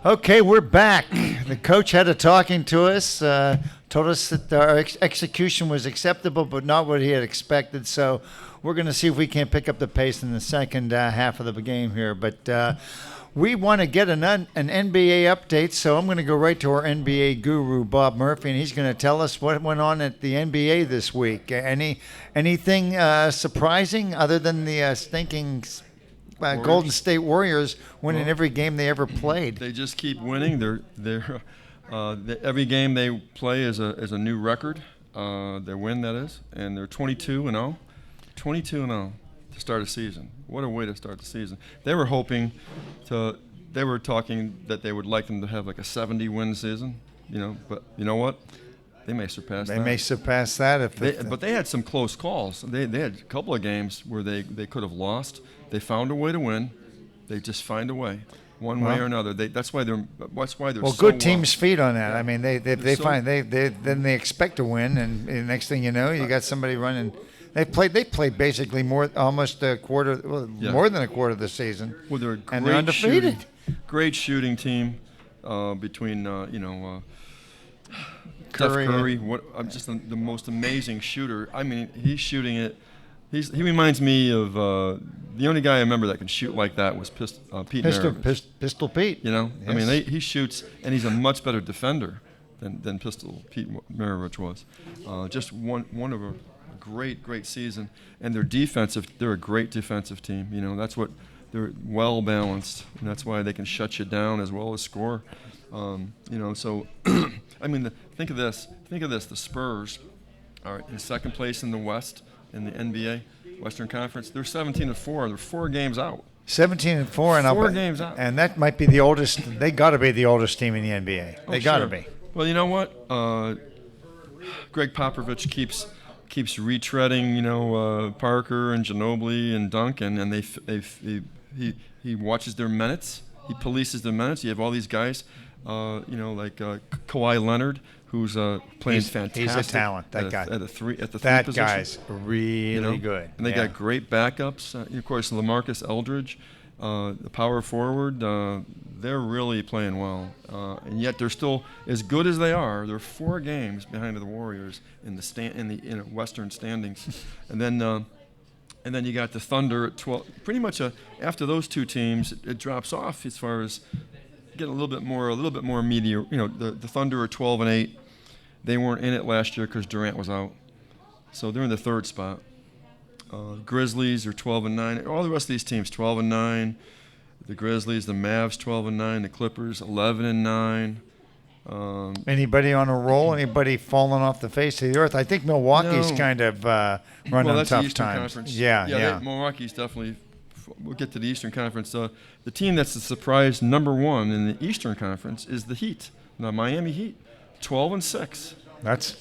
Okay, we're back. The coach had a talking to us, told us that our execution was acceptable, but not what he had expected. So we're going to see if we can pick up the pace in the second half of the game here. But we want to get an NBA update, so I'm going to go right to our NBA guru, Bob Murphy, and he's going to tell us what went on at the NBA this week. Anything surprising other than the stinking Golden State Warriors winning every game they ever played? They just keep winning. Every game they play is a new record. Their win, that is, and they're 22-0. 22-0 to start a season. What a way to start the season. They were hoping to. They were talking that they would like them to have like a 70-win season. But you know what? They may surpass that. They may surpass that but they had some close calls. They had a couple of games where they could have lost. They found a way to win. They just find a way, one way or another. That's why they're. Well, good teams feed on that. I mean, they expect to win, and next thing you know, you got somebody running. They played basically almost a quarter, more than a quarter of the season. Well, they're and they're undefeated. Great shooting team between Curry. I'm just the most amazing shooter. I mean, he's shooting it. He reminds me of the only guy I remember that can shoot like that was Pete Maravich. Pistol Pete. Yes. I mean, he shoots, and he's a much better defender than Pistol Pete Maravich was. Just one of a great season, and they're a great defensive team. They're well balanced, and that's why they can shut you down as well as score. So I mean, think of this. The Spurs are in second place in the West in the NBA Western Conference. They're 17-4. They're 4 games out. 17-4, and 4 games out, and that might be the oldest. They got to be the oldest team in the NBA. They got to be. Well, you know what? Greg Popovich keeps retreading, Parker and Ginobili and Duncan, and he watches their minutes. He polices their minutes. You have all these guys, like Kawhi Leonard, who's playing fantastic. He's a talent. That guy at the three position. That guy's really good. And they got great backups. Of course, LaMarcus Aldridge, the power forward. They're really playing well, and yet they're still as good as they are. They're 4 games behind the Warriors in the Western standings, and then you got the Thunder at 12. Pretty much after those 2 teams, it drops off as far as getting a little bit more media. The Thunder are 12-8. They weren't in it last year because Durant was out, so they're in the 3rd spot. Grizzlies are 12-9. All the rest of these teams 12-9. The Grizzlies, the Mavs 12-9. The Clippers 11-9. Anybody on a roll? Anybody falling off the face of the earth? I think Milwaukee's kind of running that's tough the Eastern times. Conference. Yeah. Milwaukee's definitely. We'll get to the Eastern Conference. The team that's the surprise number 1 in the Eastern Conference is the Heat, the Miami Heat, 12-6. That's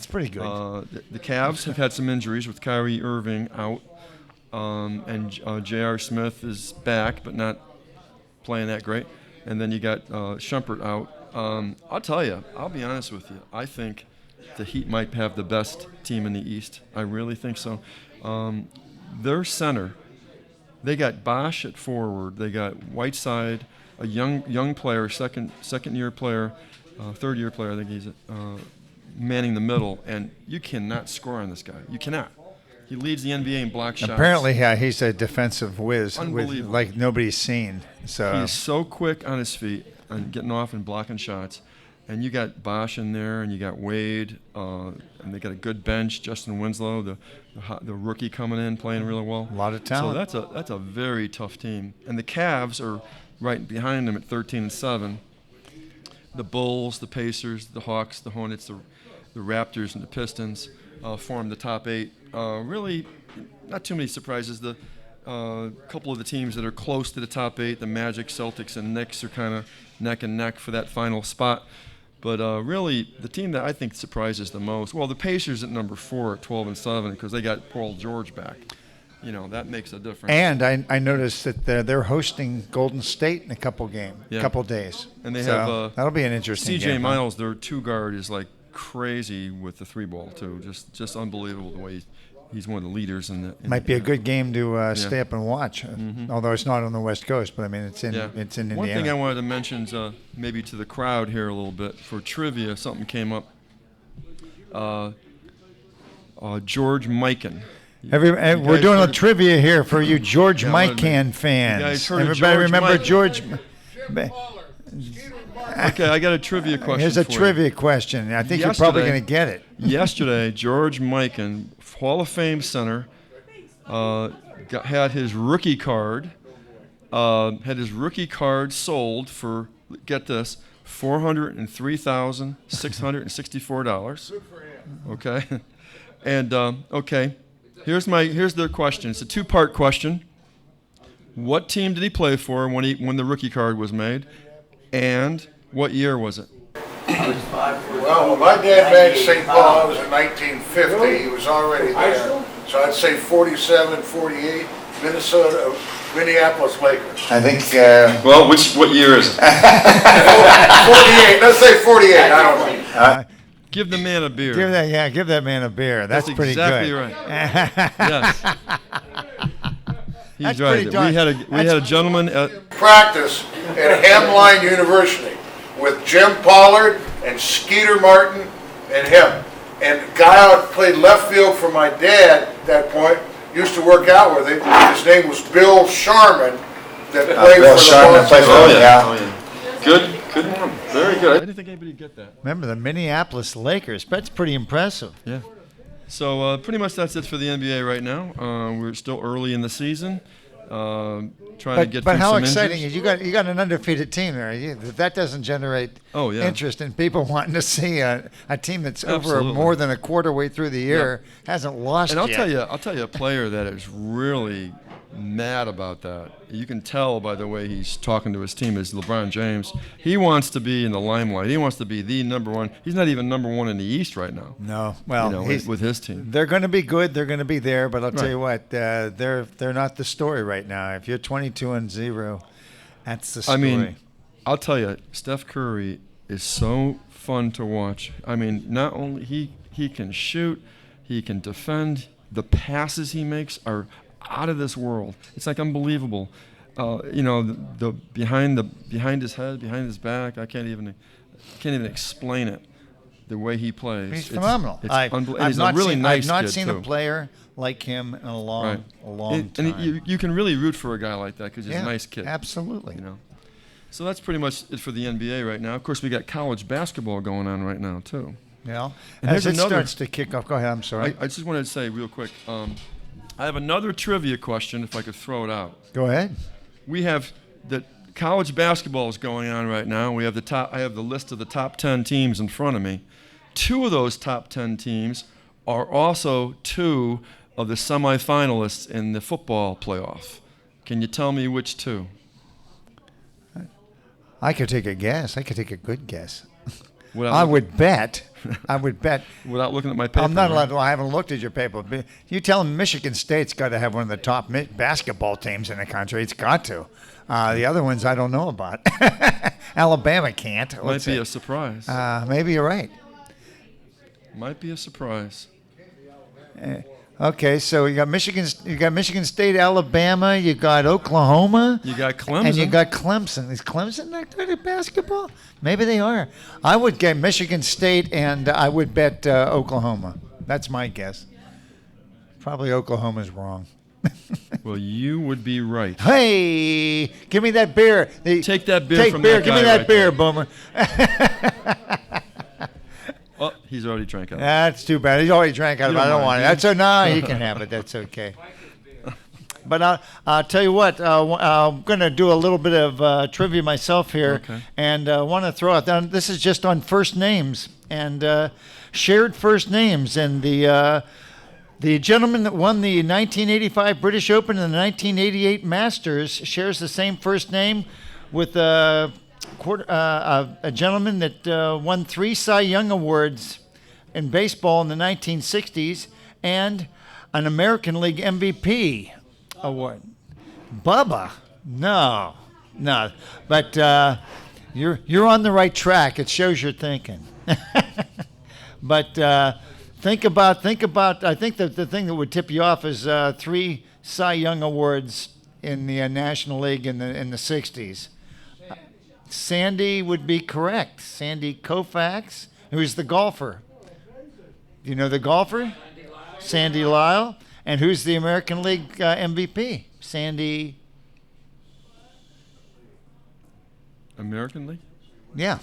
pretty good. The Cavs have had some injuries with Kyrie Irving out, and J.R. Smith is back but not playing that great. And then you got Shumpert out. I'll tell you, I'll be honest with you. I think the Heat might have the best team in the East. I really think so. Their center. They got Bosch at forward. They got Whiteside, a young player, second year player, 3rd year player. I think he's manning the middle, and you cannot score on this guy. You cannot. He leads the NBA in block shots. Apparently, he's a defensive whiz, like nobody's seen. So he's so quick on his feet and getting off and blocking shots. And you got Bosch in there, and you got Wade, and they got a good bench. Justin Winslow, the rookie coming in, playing really well. A lot of talent. So that's a very tough team. And the Cavs are right behind them at 13-7. The Bulls, the Pacers, the Hawks, the Hornets, the Raptors, and the Pistons form the top 8. Really, not too many surprises. The couple of the teams that are close to the top 8, the Magic, Celtics, and Knicks, are kind of neck and neck for that final spot. But really, the team that I think surprises the most, the Pacers at number 4 at 12-7 because they got Paul George back. That makes a difference. And I noticed that they're hosting Golden State in a couple days. And they have that'll be an interesting C.J. game. Miles, their 2 guard, is like crazy with the 3 ball too. Just unbelievable the way he's one of the leaders in the. Might be a good game to stay up and watch, although it's not on the West Coast. But I mean, it's in Indiana. One thing I wanted to mention is maybe to the crowd here a little bit for trivia. Something came up. George Mikan. We're doing a trivia here for you George Mikan fans. You guys heard of Everybody remember George? Okay, I got a trivia question. Here's a for you. trivia question. I think you're probably going to get it. Yesterday, George Mikan, Hall of Fame center, had his rookie card. Sold for, get this, $403,664. Okay, and okay, here's the question. It's a two-part question. What team did he play for when the rookie card was made, and what year was it? Well, when my dad made St. Paul, it was in 1950. He was already there. So I'd say 47, 48, Minneapolis Lakers. I think. Well, what year is it? 48. Let's say 48. I don't know. Give the man a beer. Give that man a beer. That's pretty exactly good. Right. Yes. He's That's right. pretty darn- We had a gentleman at Practice at Hemline University with Jim Pollard and Skeeter Martin and him. And the guy out played left field for my dad at that point, used to work out with him. His name was Bill Sharman, that played Bill for Sharman the played Boston. for yeah. Good one. Very good. I didn't think anybody would get that. Remember the Minneapolis Lakers? That's pretty impressive. Yeah. So pretty much that's it for the NBA right now. We're still early in the season. Trying to get But through how some exciting injuries. is you got an undefeated team there. That doesn't generate interest in people wanting to see a team that's Absolutely. over more than a quarter way through the year hasn't lost And yet. I'll tell you a player that is really mad about that. You can tell by the way he's talking to his team is LeBron James. He wants to be in the limelight. He wants to be the number one. He's not even number one in the East right now. No, well, with his team. They're going to be good. They're going to be there. But I'll tell you what, they're not the story right now. If you're 22-0, that's the story. I mean, I'll tell you, Steph Curry is so fun to watch. I mean, not only he can shoot, he can defend. The passes he makes are out of this world. It's like unbelievable. The behind his head, behind his back. I can't even explain it. The way he plays, He's phenomenal. He's a really nice kid I've not seen too. a player like him in a long time. And you can really root for a guy like that because he's a nice kid. Absolutely. So that's pretty much it for the NBA right now. Of course, we got college basketball going on right now too. Yeah. And As here's it another- starts to kick off, go ahead. I'm sorry. I just wanted to say real quick. I have another trivia question, if I could throw it out. Go ahead. We have the college basketball is going on right now. We have I have the list of the top 10 teams in front of me. 2 of those top 10 teams are also 2 of the semifinalists in the football playoff. Can you tell me which 2? I could take a guess. I could take a good guess. Without I would bet. Without looking at my paper. I'm not allowed right? to. I haven't looked at your paper. But you tell them Michigan State's got to have one of the top basketball teams in the country. It's got to. The other ones I don't know about. Alabama can't. Might be a surprise. Maybe you're right. Might be a surprise. Okay, so you got Michigan State, Alabama, you got Oklahoma, You got Clemson. and you got Clemson. Is Clemson not good at basketball? Maybe they are. I would get Michigan State, and I would bet Oklahoma. That's my guess. Probably Oklahoma's wrong. Well, you would be right. Hey, give me that beer. Take that beer from beer. that Give me guy that right beer, there. Boomer. Oh, he's already drank out of it. That's too bad. He's already drank out of it. You I don't don't want mind, it. That's no, he can have it. That's okay. But I'll tell you what. I'm going to do a little bit of trivia myself here, Okay. and want to throw out. This is just on first names and shared first names, and the gentleman that won the 1985 British Open and the 1988 Masters shares the same first name with a gentleman that won 3 Cy Young Awards in baseball in the 1960s and an American League MVP award. Bubba? No. But you're on the right track. It shows you're thinking. But Think about. I think that the thing that would tip you off is 3 Cy Young awards in the National League in the '60s. Sandy would be correct. Sandy Koufax, who's the golfer. Do you know the golfer? Sandy Lyle. And who's the American League MVP? Sandy. American League? Yeah.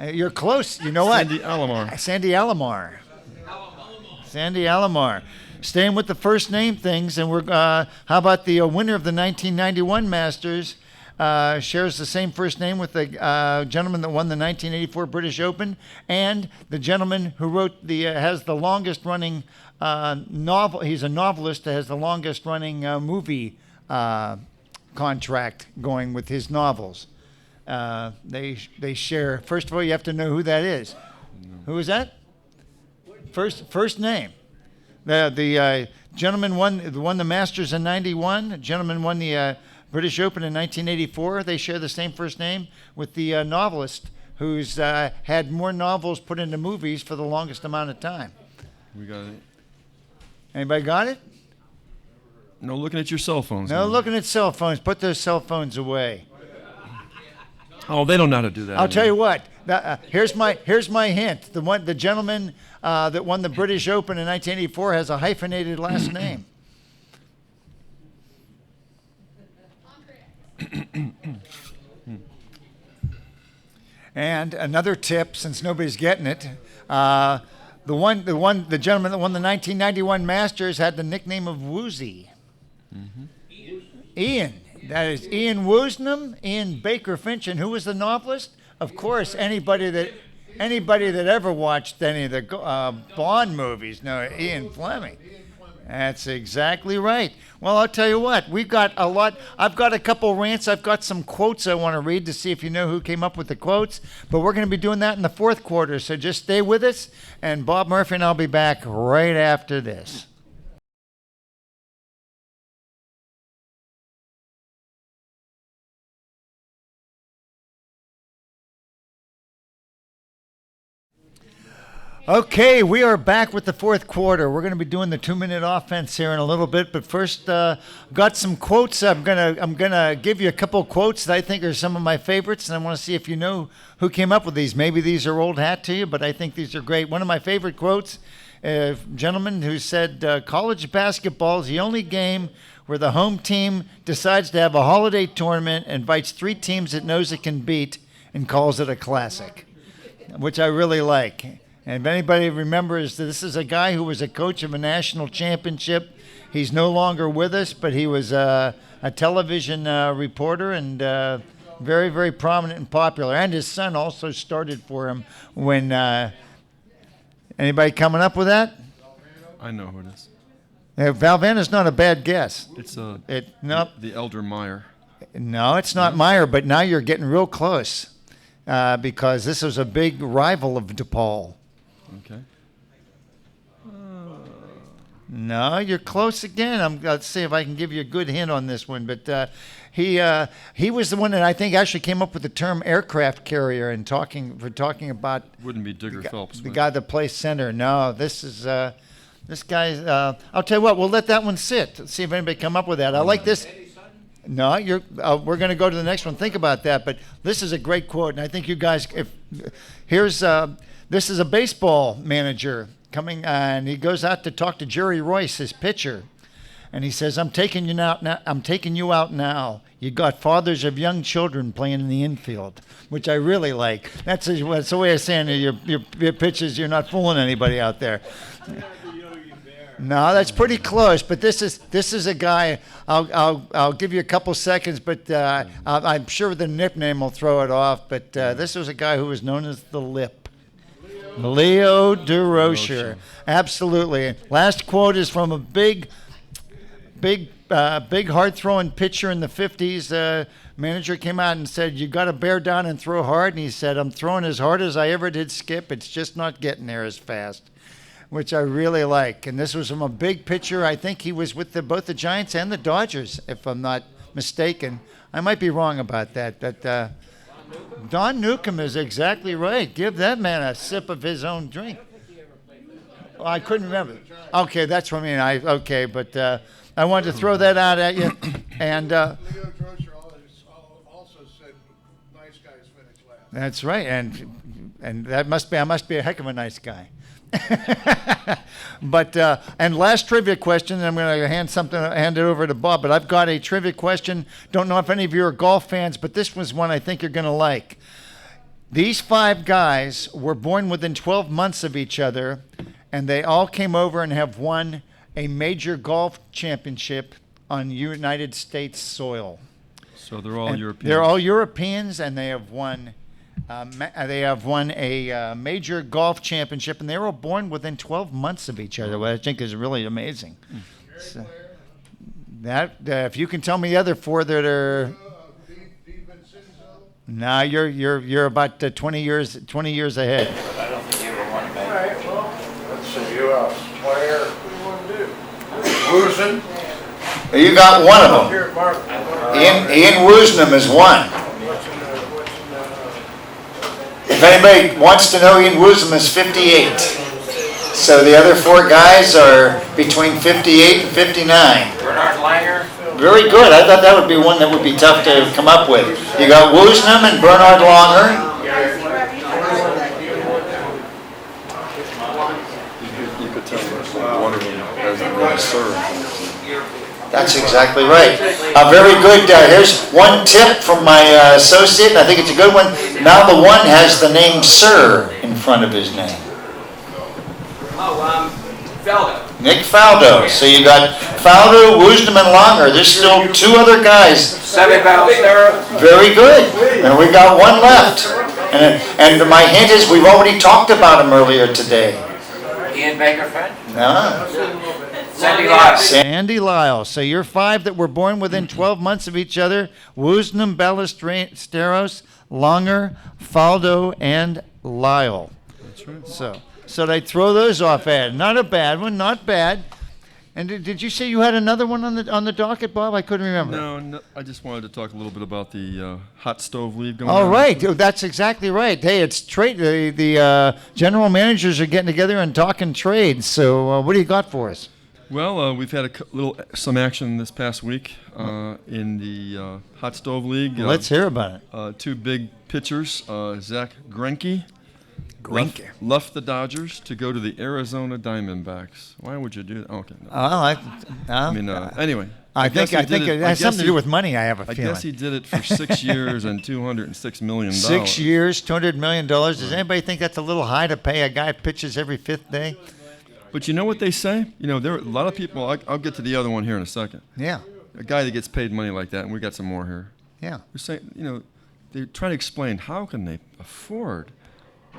You're close. You know what? Sandy Alomar. Sandy Alomar. Sandy Alomar. Staying with the first name things, and we're how about the winner of the 1991 Masters? Shares the same first name with the gentleman that won the 1984 British Open, and the gentleman who wrote has the longest running novel. He's a novelist that has the longest running movie contract going with his novels. They share. First of all, you have to know who that is. No. Who is that? First name. The gentleman won the Masters in '91. The gentleman won the British Open in 1984. They share the same first name with the novelist who's had more novels put into movies for the longest amount of time. We got it. Anybody got it? No looking at your cell phones. No looking at cell phones. Put those cell phones away. Oh, they don't know how to do that. I'll tell you what. Here's my hint. The gentleman that won the British Open in 1984 has a hyphenated last name. And another tip, since nobody's getting it, the gentleman that won the 1991 Masters had the nickname of Woozy. Mm-hmm. Ian. That is Ian Woosnam, Ian Baker Finch, and who was the novelist? Of course, anybody that ever watched any of the Bond movies know Ian Fleming. That's exactly right. Well, I'll tell you what, we've got a lot. I've got a couple rants. I've got some quotes I want to read to see if you know who came up with the quotes. But we're going to be doing that in the fourth quarter, so just stay with us. And Bob Murphy and I'll be back right after this. Okay, we are back with the fourth quarter. We're going to be doing the 2-minute offense here in a little bit, but first, got some quotes. I'm gonna give you a couple quotes that I think are some of my favorites, and I want to see if you know who came up with these. Maybe these are old hat to you, but I think these are great. One of my favorite quotes, a gentleman who said, "College basketball is the only game where the home team decides to have a holiday tournament, invites 3 teams it knows it can beat, and calls it a classic," which I really like. And if anybody remembers, this is a guy who was a coach of a national championship. He's no longer with us, but he was a television reporter and very, very prominent and popular. And his son also started for him when... anybody coming up with that? I know who it is. Valvanna's not a bad guess. It's nope. The elder Meyer. No, it's not Meyer, but now you're getting real close because this was a big rival of DePaul. Okay. No, you're close again. Let's see if I can give you a good hint on this one. But he was the one that I think actually came up with the term aircraft carrier and talking about. Wouldn't be Digger Phelps. The guy that plays center. No, this is this guy's. I'll tell you what. We'll let that one sit. Let's see if anybody come up with that. I like this. No, we're going to go to the next one. Think about that. But this is a great quote, and I think you guys. This is a baseball manager coming, and he goes out to talk to Jerry Royce, his pitcher, and he says, "I'm taking you out now. You got fathers of young children playing in the infield," which I really like. That's a way of saying your pitches. You're not fooling anybody out there. No, that's pretty close. But this is a guy. I'll give you a couple seconds, but I'm sure the nickname will throw it off. But this was a guy who was known as the Lip. Leo DeRocher. Absolutely. Last quote is from a big hard-throwing pitcher in the 50s. Manager came out and said, "You got to bear down and throw hard." And he said, "I'm throwing as hard as I ever did, Skip. It's just not getting there as fast," which I really like. And this was from a big pitcher. I think he was with both the Giants and the Dodgers, if I'm not mistaken. I might be wrong about that, but Don Newcomb is exactly right. Give that man a sip of his own drink. Oh, I couldn't remember. Okay, that's what I mean. Okay, but I wanted to throw that out at you. And Leo Trosher also said, "Nice guys finish last." that's right. And that I must be a heck of a nice guy. But and last trivia question, and I'm going to hand it over to Bob. But I've got a trivia question. Don't know if any of you are golf fans, but this was one I think you're going to like. These 5 guys were born within 12 months of each other, and they all came over and have won a major golf championship on United States soil. So they're all Europeans. They're all Europeans, and they have won. They have won a major golf championship, and they were all born within 12 months of each other, which I think is really amazing. So, that if you can tell me the other 4 that are. No, you're about 20 years ahead. I don't think you ever won a All right, well, let's see, who else? Player, what do you want to do? Woozin? You got one of them. Here at Mark. Ian Woosnam is one. If anybody wants to know, Ian Woosnam is 58. So the other 4 guys are between 58 and 59. Bernard Langer. Very good. I thought that would be one that would be tough to come up with. You got Woosnam and Bernard Langer. You could tell one of them hasn't really served. That's exactly right. Very good. Here's one tip from my associate, and I think it's a good one. Now the one has the name Sir in front of his name. Feldo. Nick Faldo. So you got Faldo, Woosnam, and Langer. There's still 2 other guys. Seve Ballesteros. Very good. And we got one left. And my hint is we've already talked about him earlier today. Ian Baker-Fred. No. Sandy Lyle. Sandy Lyle. So you're 5 that were born within 12 months of each other. Woosnam, Ballesteros, Langer, Faldo, and Lyle. That's right. So they throw those off at. Not a bad one, not bad. And did you say you had another one on the docket, Bob? I couldn't remember. No, I just wanted to talk a little bit about the hot stove league going on. All right, that's exactly right. Hey, it's trade. The general managers are getting together and talking trades. So what do you got for us? Well, we've had some action this past week in the hot stove league. Let's hear about it. 2 big pitchers, Zach Greinke. Left the Dodgers to go to the Arizona Diamondbacks. Why would you do that? Okay. No. Anyway. I think it has something to do with money, I have a feeling. I guess he did it for 6 years and $206 million. 6 years, $200 million. Does anybody think that's a little high to pay a guy who pitches every 5th day? But you know what they say? There are a lot of people. I'll get to the other one here in a second. Yeah. A guy that gets paid money like that, and we got some more here. Yeah. We're saying, they're trying to explain how can they afford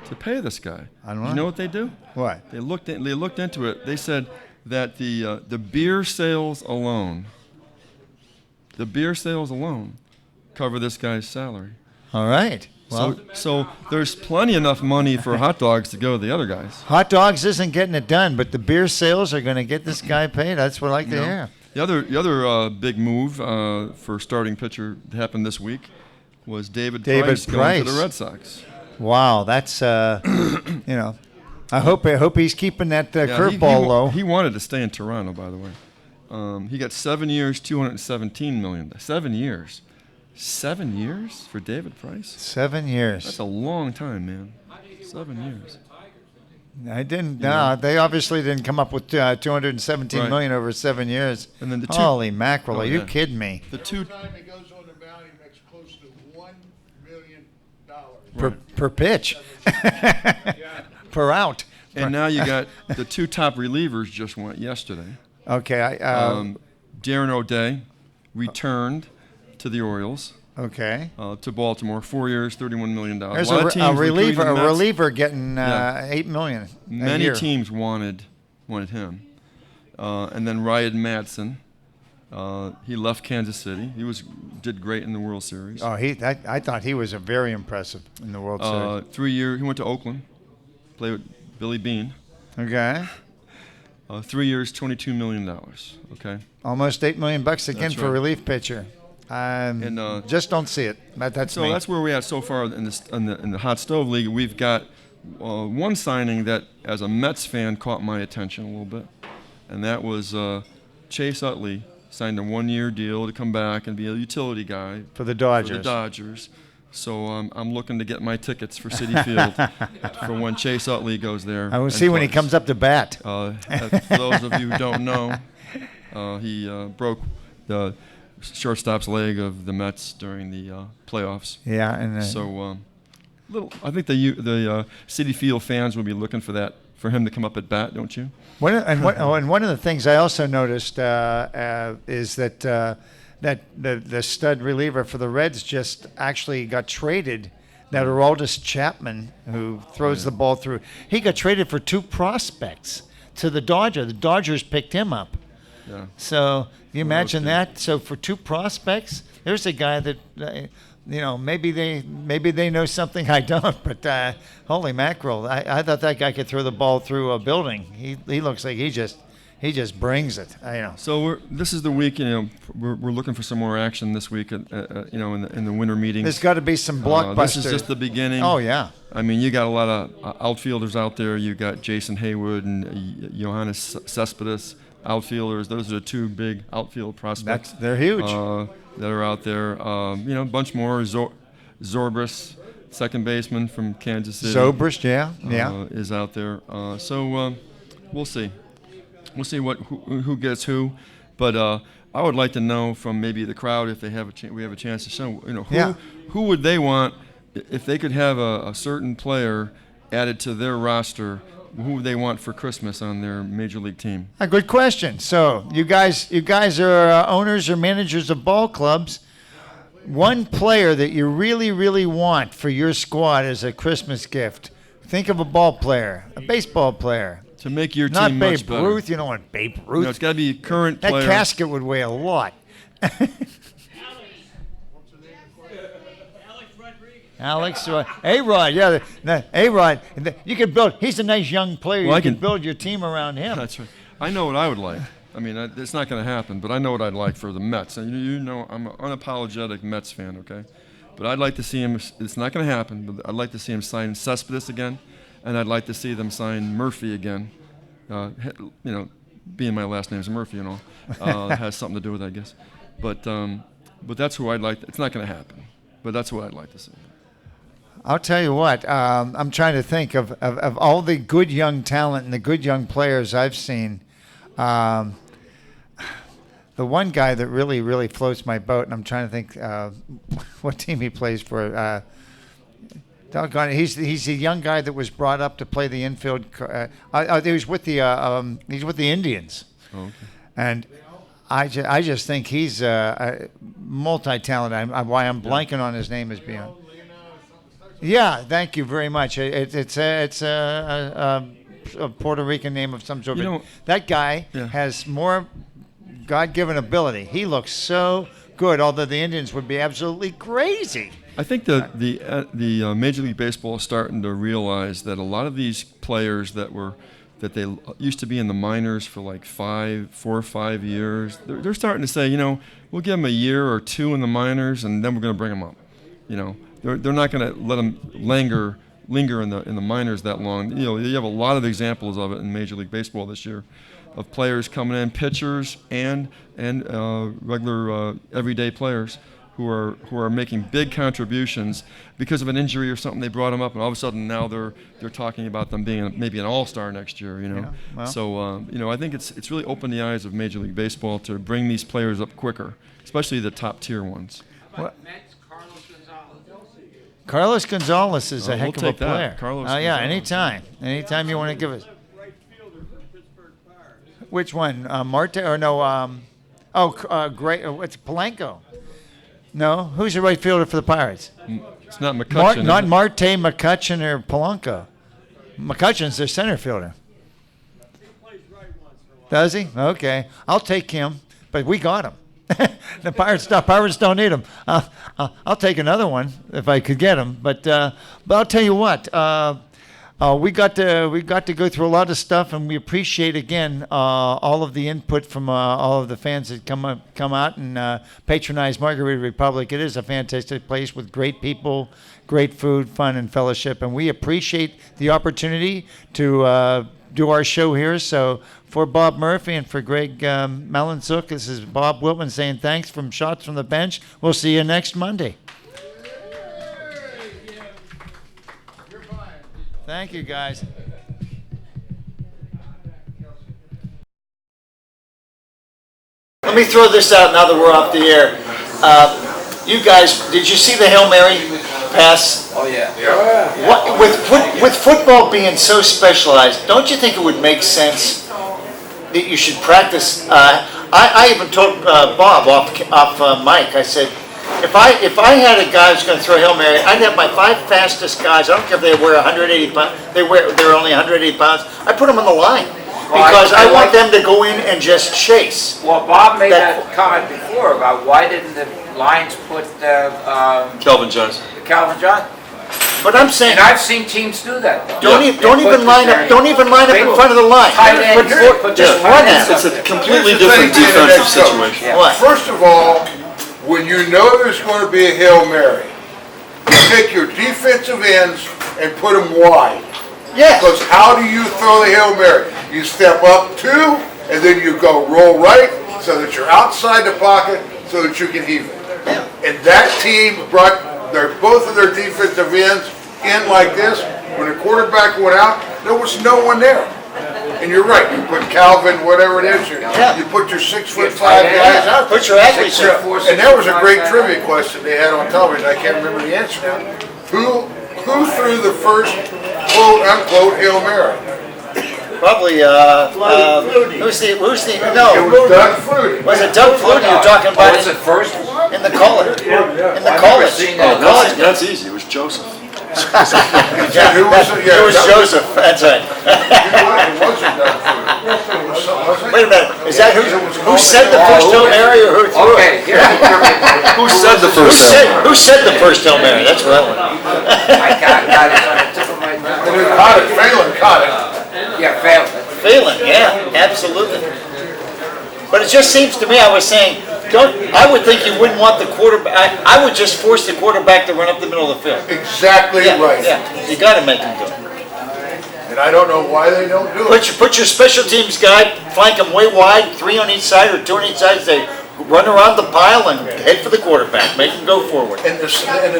to pay this guy. I don't know. You know what they do? What? They looked into it. They said that the beer sales alone cover this guy's salary. All right. Well, so there's plenty enough money for hot dogs to go to the other guys. Hot dogs isn't getting it done, but the beer sales are going to get this guy paid. That's what I like to hear. The other big move for starting pitcher that happened this week was David Price going to the Red Sox. Wow, that's I hope he's keeping that curveball low. He wanted to stay in Toronto, by the way. He got 7 years, $217 million. 7 years. 7 years for David Price? 7 years. That's a long time, man. 7 years. I didn't. No, they obviously didn't come up with $217 million over 7 years. And then holy mackerel! Are you kidding me? The time he goes on the mound, he makes close to $1 million per pitch, per out. And now you got the 2 top relievers just went yesterday. Okay. Darren O'Day returned to the Orioles. Okay. To Baltimore, 4 years, $31 million. There's a reliever getting $8 million. Many teams wanted him, and then Ryan Madsen. He left Kansas City. He did great in the World Series. Oh, I thought he was very impressive in the World Series. 3 years. He went to Oakland, played with Billy Beane. Okay. 3 years, $22 million. Okay. Almost $8 million again for a relief pitcher. Just don't see it. That's So me. that's where we are so far in the Hot Stove League. We've got one signing that, as a Mets fan, caught my attention a little bit, and that was Chase Utley signed a 1-year deal to come back and be a utility guy For the Dodgers. For the Dodgers. So I'm looking to get my tickets for Citi Field for when Chase Utley goes there. I will and see when he plays. comes up to bat. For those of you who don't know, he broke the shortstop's leg of the Mets during the playoffs. Yeah, and So I think the Citi Field fans will be looking for that, for him to come up at bat, don't you? and one of the things I also noticed is that the stud reliever for the Reds just actually got traded. That Aroldis Chapman, who throws the ball through, he got traded for 2 prospects to the Dodgers. The Dodgers picked him up. Yeah. So you imagine that. So for 2 prospects, there's a guy that maybe they know something I don't. But holy mackerel, I thought that guy could throw the ball through a building. He looks like he just brings it. So this is the week. We're looking for some more action this week. In the winter meetings. There's got to be some blockbusters. This is just the beginning. Oh yeah. I mean, you got a lot of outfielders out there. You got Jason Haywood and Johannes Cespedes, outfielders. Those are the 2 big outfield prospects. They're huge. That are out there. A bunch more. Zorbris, second baseman from Kansas City. Zobrist, yeah. Is out there. So we'll see. We'll see who gets who. But I would like to know from maybe the crowd, if they have we have a chance to show. Who would they want if they could have a certain player added to their roster? Who would they want for Christmas on their major league team? A good question. So you guys are owners or managers of ball clubs. One player that you really, really want for your squad as a Christmas gift. Think of a ball player, a baseball player. To make your Not team Babe much better. Ruth. You don't want Babe Ruth. It's got to be a current that player. casket would weigh a lot. Alex, A-Rod, yeah, A-Rod. You could build. He's a nice young player. Well, you can build your team around him. That's right. I know what I would like. I mean, it's not going to happen, but I know what I'd like for the Mets. And I'm an unapologetic Mets fan, okay? But I'd like to see him. It's not going to happen, but I'd like to see him sign Cespedes again, and I'd like to see them sign Murphy again. Being my last name is Murphy, it has something to do with it, I guess. But that's who I'd like. It's not going to happen, but that's who I'd like to see. I'll tell you what, I'm trying to think of all the good young talent and the good young players I've seen. The one guy that really, really floats my boat, and I'm trying to think what team he plays for. Doggone it, he's a young guy that was brought up to play the infield. He was with the Indians. Oh, okay. And I just think he's multi-talented. Why I'm blanking on his name is beyond. Yeah, thank you very much. It's a Puerto Rican name of some sort. That guy has more God-given ability. He looks so good, although the Indians would be absolutely crazy. I think the Major League Baseball is starting to realize that a lot of these players that they used to be in the minors for like 4 or 5 years, they're starting to say, we'll give them a year or 2 in the minors, and then we're going to bring them up. They're not going to let them linger in the minors that long. You have a lot of examples of it in Major League Baseball this year, of players coming in, pitchers and regular everyday players who are making big contributions because of an injury or something. They brought them up, and all of a sudden now they're talking about them being maybe an all-star next year. Yeah, well. So I think it's really opened the eyes of Major League Baseball to bring these players up quicker, especially the top tier ones. Carlos Gonzalez is a heck of a take that. player. Carlos yeah, Gonzalez. anytime you want to give us. Which one? Marte or no? Great. What's Polanco? No, who's the right fielder for the Pirates? It's not McCutcheon. Not Marte, McCutcheon, or Polanco. McCutcheon's their center fielder. Does he? Okay, I'll take him. But we got him. The Pirates don't need him. I'll take another one if I could get him. But I'll tell you what. We got to go through a lot of stuff, and we appreciate again all of the input from all of the fans that come out and patronize Margarita Republic. It is a fantastic place with great people, great food, fun, and fellowship, and we appreciate the opportunity to do our show here. So for Bob Murphy and for Greg Malinzuk, this is Bob Wiltman saying thanks from Shots from the Bench. We'll see you next Monday. Thank you, guys. Let me throw this out now that we're off the air. You guys, did you see the Hail Mary pass? Oh, yeah. What, with football being so specialized, don't you think it would make sense that you should practice? I even told Bob off mic. I said, if I had a guy who's going to throw Hail Mary, I'd have my 5 fastest guys. I don't care if they weigh 180 pounds. They're only 180 pounds. I put them on the line because I want them to go in and just chase. Well, Bob made that comment before about why didn't the Lions put Calvin Johnson. Calvin Johnson? But I'm saying, And I've seen teams do that, though. don't even line up in front of the line. Tight end, put just one end. It's a completely Here's the different thing, being an defensive ex-coach. situation. Yeah. What? First of all, when you know there's going to be a Hail Mary, you take your defensive ends and put them wide. Yes. Because how do you throw the Hail Mary? You step up 2, and then you go roll right, so that you're outside the pocket, so that you can heave it. And that team brought both of their defensive ends in like this. When the quarterback went out, there was no one there. And you're right, you put Calvin, whatever it is, you put your 6'5" guys out. Put your athletes Yeah, there. and that was a great trivia question they had on television. I can't remember the answer now. Who threw the first quote unquote Hail Mary? Probably, who's the, It was no, Doug Flutie. was it Doug Flutie you're talking Oh, about was it first? in the college? In the I've never college. seen Oh, that. that's easy. It was Joseph. Yeah, who was it? Yeah, It was that Joseph, that's right. It wasn't Doug Flutie. It was something. Wait a minute, is that who said the first Hail Mary or who threw Okay, it? here's the trivia. Who said the first time? Who said the first Hail Mary? That's what I want. I got it on the tip of my tongue. Caught it, Phelan caught it. Yeah, failed. Phelan, yeah, absolutely. But it just seems to me, I was saying, I would think you wouldn't want the quarterback, I would just force the quarterback to run up the middle of the field. Exactly Yeah, right. yeah, you gotta make him do it. And I don't know why they don't do it. Put your special teams guy, flank him way wide, 3 on each side or 2 on each side, they run around the pile and head for the quarterback, make him go forward. And the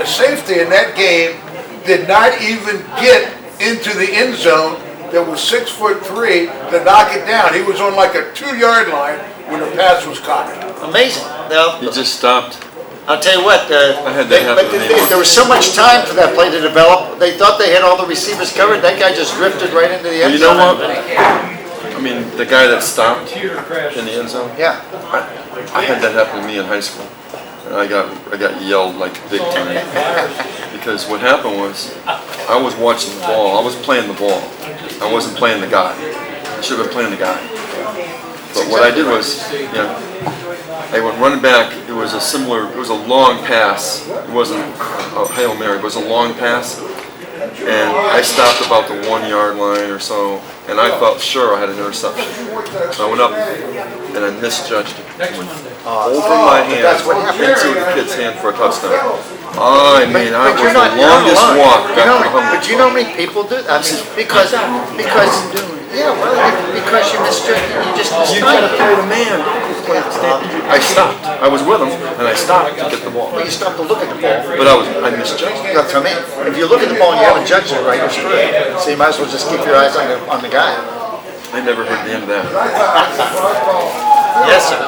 safety in that game did not even get into the end zone that was 6'3" to knock it down. He was on like a 2-yard line when the pass was caught. Amazing. Now, He just stopped. I'll tell you what, had that happen to me once. there was so much time for that play to develop. They thought they had all the receivers covered. That guy just drifted right into the end You zone. know what? I mean, the guy that stopped in the end zone. Yeah. I had that happen to me in high school, and I got yelled like big time because what happened was I was watching the ball. I was playing the ball. I wasn't playing the guy. I should have been playing the guy. But what I did was, I went running back. It was a long pass. It wasn't a Hail Mary. It was a long pass. And I stopped about the 1-yard line or so, and I felt sure I had an interception. So I went up and I misjudged it. It went over my hand into the kid's hand for a touchdown. I mean, I was you're the not- you're not longest alone. walk You back know, to the home. but you know how many people do? I mean, because you misjudged. You just You gotta play the man. I stopped. I was with him, and I stopped to get the ball. Well, you stop to look at the ball. But I misjudged. That's what I mean. If you look at the ball and you haven't judged it right, you're screwed. So you might as well just keep your eyes on the guy. I never heard the end of that. Yes, sir.